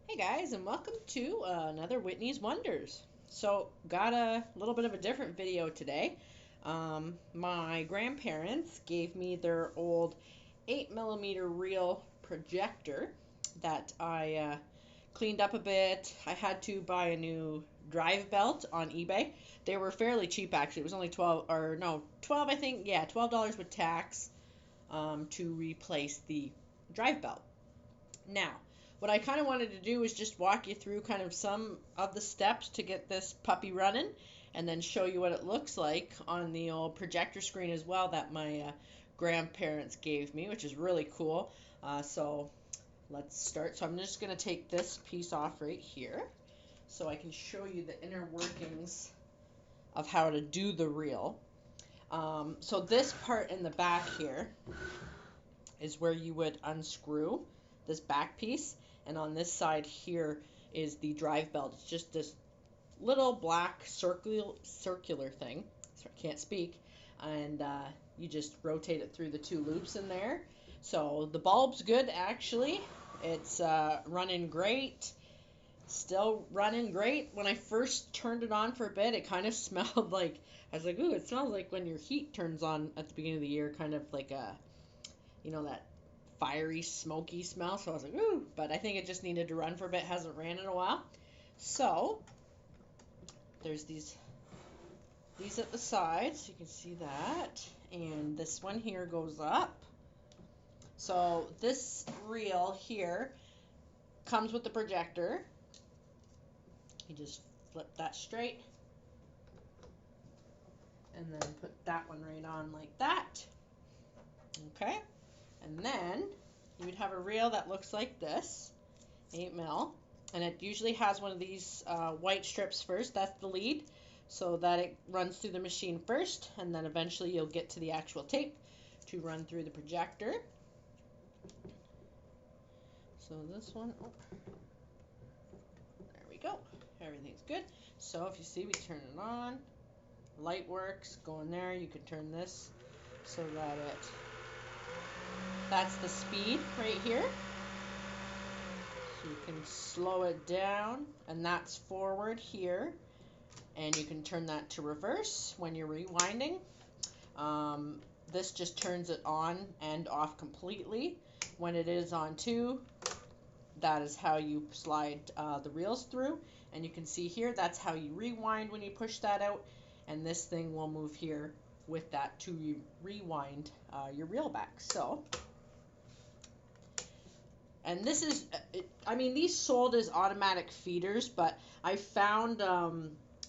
Hey guys, and welcome to another Whitney's Wonders. So, got a little bit of a different video today. My grandparents gave me their old 8mm reel projector that I cleaned up a bit. I had to buy a new drive belt on eBay. They were fairly cheap actually. It was only 12 or no, 12 I think. Yeah, $12 with tax to replace the drive belt. Now, what I kind of wanted to do is just walk you through kind of some of the steps to get this puppy running and then show you what it looks like on the old projector screen as well that my grandparents gave me, which is really cool. So let's start. So I'm just going to take this piece off right here so I can show you the inner workings of how to do the reel. So this part in the back here is where you would unscrew this back piece, and on this side here is the drive belt. It's just this little black circular thing, so I can't speak, and you just rotate it through the two loops in there. So the bulb's good actually. It's running great, still running great. When I first turned it on for a bit, it kind of smelled like, I was like, ooh, it smells like when your heat turns on at the beginning of the year, kind of like a, that fiery, smoky smell. So I was like, ooh, but I think it just needed to run for a bit. Hasn't ran in a while. So there's these at the sides. You can see that. And this one here goes up. So this reel here comes with the projector. You just flip that straight. And then put that one right on like that. Okay. And then you'd have a reel that looks like this, 8mm, and it usually has one of these white strips first. That's the lead, so that it runs through the machine first, and then eventually you'll get to the actual tape to run through the projector. So this one, oh, there we go. Everything's good. So if you see, we turn it on. Light works. Go in there. You can turn this so that that's the speed right here. So you can slow it down, and that's forward here. And you can turn that to reverse when you're rewinding. This just turns it on and off completely. When it is on 2, that is how you slide the reels through. And you can see here, that's how you rewind when you push that out. And this thing will move here with that to rewind your reel back. So, and this is, I mean, these sold as automatic feeders, but I found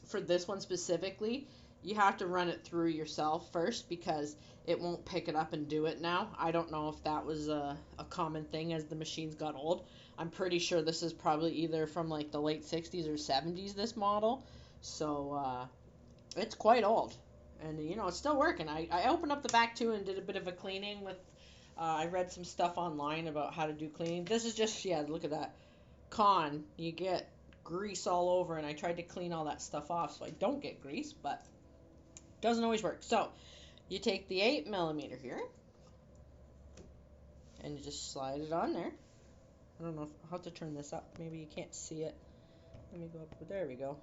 for this one specifically, you have to run it through yourself first because it won't pick it up and do it now. I don't know if that was a common thing as the machines got old. I'm pretty sure this is probably either from like the late 60s or 70s, this model. So it's quite old. And, it's still working. I opened up the back too and did a bit of a cleaning with, I read some stuff online about how to do cleaning. This is just, yeah, look at that. You get grease all over, and I tried to clean all that stuff off so I don't get grease, but it doesn't always work. So you take the 8mm here, and you just slide it on there. I don't know how to turn this up. Maybe you can't see it. Let me go up. There we go.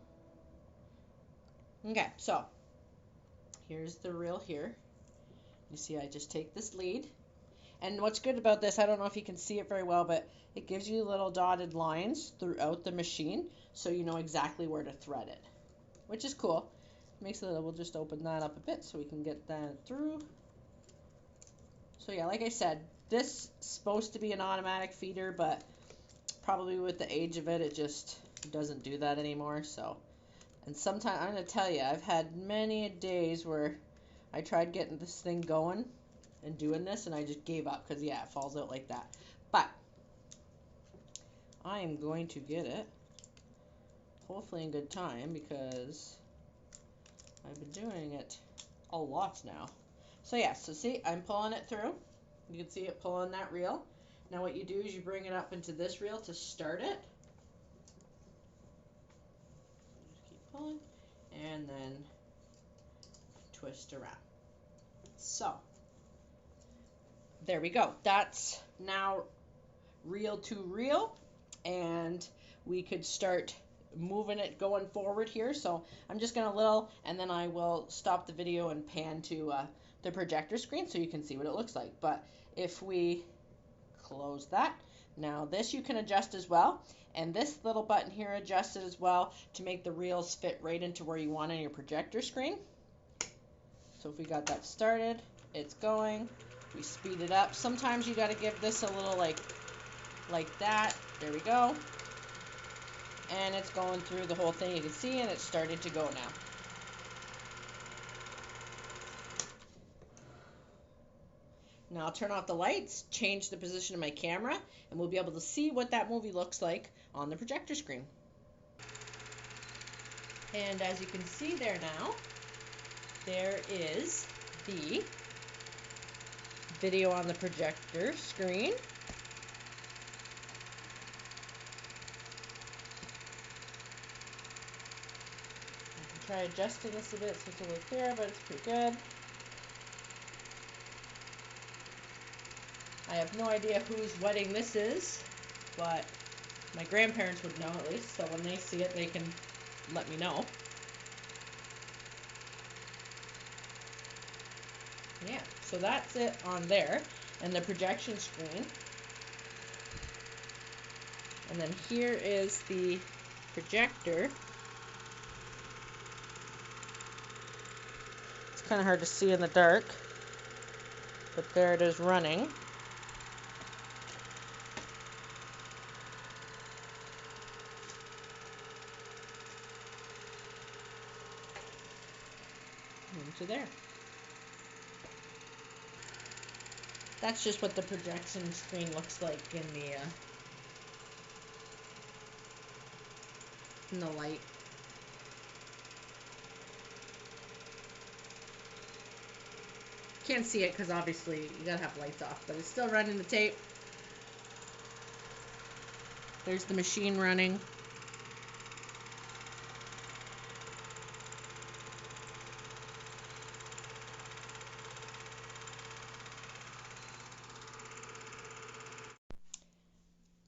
Okay, so here's the reel here. You see, I just take this lead. And what's good about this, I don't know if you can see it very well, but it gives you little dotted lines throughout the machine, so you know exactly where to thread it, which is cool. Makes it, we'll just open that up a bit so we can get that through. So yeah, like I said, this is supposed to be an automatic feeder, but probably with the age of it, it just doesn't do that anymore. So, and sometimes, I'm going to tell you, I've had many days where I tried getting this thing going and doing this, and I just gave up because, yeah, it falls out like that. But I am going to get it, hopefully in good time, because I've been doing it a lot now. So yeah, so see, I'm pulling it through. You can see it pulling that reel. Now what you do is you bring it up into this reel to start it. Just keep pulling, and then twist around. So there we go. That's now reel to reel. And we could start moving it going forward here. So I'm just gonna and then I will stop the video and pan to the projector screen so you can see what it looks like. But if we close that, now this you can adjust as well, and this little button here adjusts it as well to make the reels fit right into where you want on your projector screen. So if we got that started, it's going. We speed it up. Sometimes you got to give this a little like that. There we go. And it's going through the whole thing, you can see, and it's started to go now. Now I'll turn off the lights, change the position of my camera, and we'll be able to see what that movie looks like on the projector screen. And as you can see there now, there is the video on the projector screen. Try adjusting this a bit so it's a little clearer, but it's pretty good. I have no idea whose wedding this is, but my grandparents would know at least, so when they see it, they can let me know. Yeah, so that's it on there, and the projection screen. And then here is the projector. Kind of hard to see in the dark, but there it is running. Into there. That's just what the projection screen looks like in the light. Can't see it because obviously you gotta have lights off, but it's still running the tape. There's the machine running.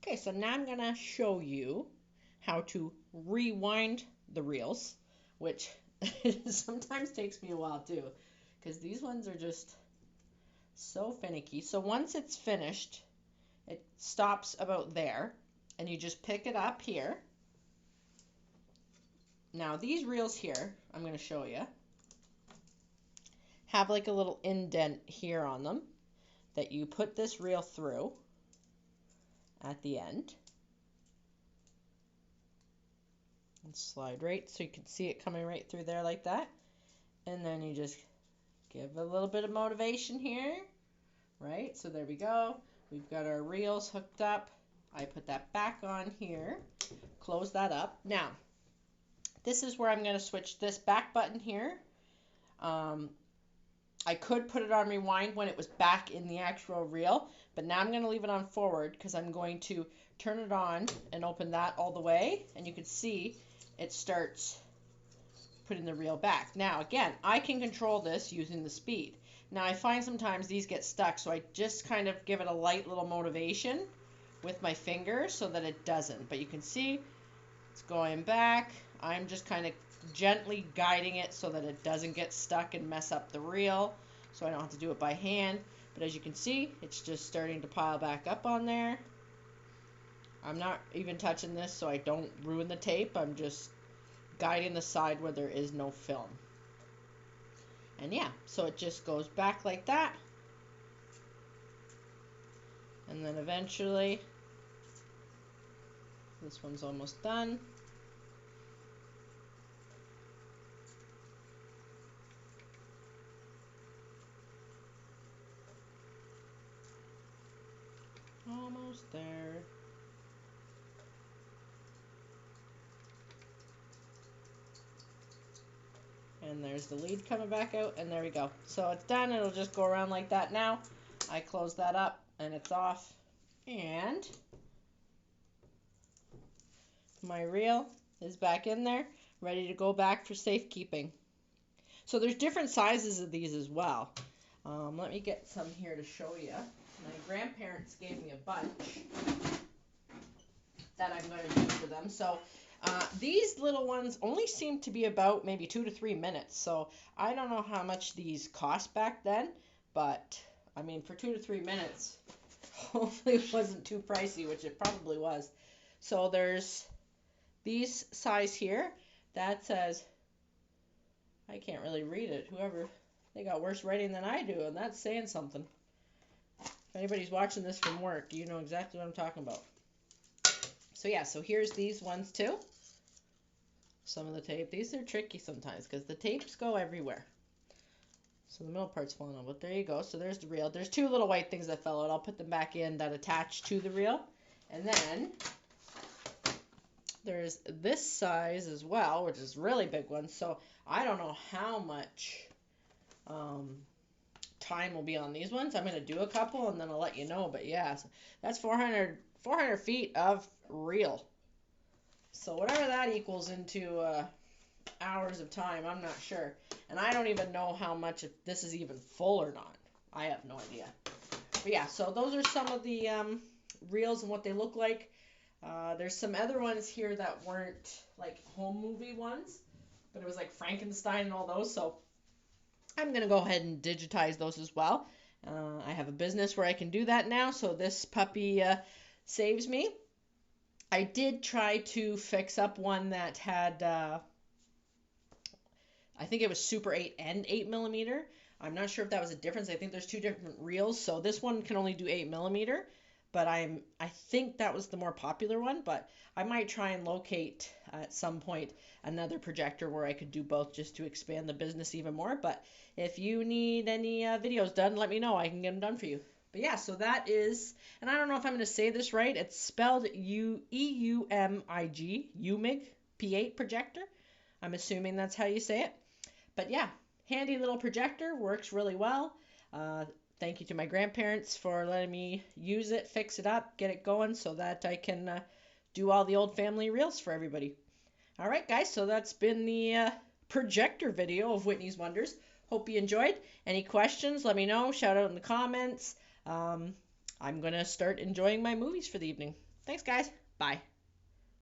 Okay, so now I'm gonna show you how to rewind the reels, which sometimes takes me a while too, because these ones are just so finicky. So once it's finished, it stops about there, and you just pick it up here. Now these reels here, I'm going to show you, have like a little indent here on them that you put this reel through at the end. And slide right so you can see it coming right through there like that. And then you just give a little bit of motivation here, right? So there we go. We've got our reels hooked up. I put that back on here, close that up. Now, this is where I'm going to switch this back button here. I could put it on rewind when it was back in the actual reel, but now I'm going to leave it on forward because I'm going to turn it on and open that all the way, and you can see it starts putting the reel back. Now again, I can control this using the speed. Now I find sometimes these get stuck, so I just kind of give it a light little motivation with my finger so that it doesn't. But you can see it's going back. I'm just kind of gently guiding it so that it doesn't get stuck and mess up the reel, so I don't have to do it by hand. But as you can see, it's just starting to pile back up on there. I'm not even touching this so I don't ruin the tape. I'm just guiding the side where there is no film. And yeah, so it just goes back like that. And then eventually, this one's almost done. Almost there. And there's the lead coming back out, and there we go. So it's done. It'll just go around like that now. I close that up, and it's off. And my reel is back in there, ready to go back for safekeeping. So there's different sizes of these as well. Let me get some here to show you. My grandparents gave me a bunch. that I'm going to use for them. So these little ones only seem to be about maybe 2 to 3 minutes. So I don't know how much these cost back then, but I mean for 2 to 3 minutes, hopefully it wasn't too pricey, which it probably was. So there's these size here. That says, I can't really read it. Whoever, they got worse writing than I do, and that's saying something. If anybody's watching this from work, you know exactly what I'm talking about. So yeah, so here's these ones too. Some of the tape. These are tricky sometimes because the tapes go everywhere. So the middle part's falling out, but there you go. So there's the reel. There's two little white things that fell out. I'll put them back in that attach to the reel. And then there's this size as well, which is really big one. So I don't know how much time will be on these ones. I'm going to do a couple and then I'll let you know. But yeah, so that's 400 feet of reel. So whatever that equals into hours of time, I'm not sure. And I don't even know how much, if this is even full or not. I have no idea. But yeah, so those are some of the reels and what they look like. There's some other ones here that weren't like home movie ones, but it was like Frankenstein and all those. So I'm going to go ahead and digitize those as well. I have a business where I can do that now, so this puppy saves me. I did try to fix up one that had, I think it was Super 8 and 8mm. I'm not sure if that was a difference. I think there's two different reels, so this one can only do 8mm. But I think that was the more popular one, but I might try and locate at some point another projector where I could do both just to expand the business even more. But if you need any videos done, let me know. I can get them done for you. But yeah, so that is, and I don't know if I'm going to say this right. It's spelled Eumig, Eumig P8 Projector. I'm assuming that's how you say it. But yeah, handy little projector, works really well. Thank you to my grandparents for letting me use it, fix it up, get it going so that I can do all the old family reels for everybody. All right, guys, so that's been the projector video of Whitney's Wonders. Hope you enjoyed. Any questions, let me know. Shout out in the comments. I'm going to start enjoying my movies for the evening. Thanks, guys. Bye.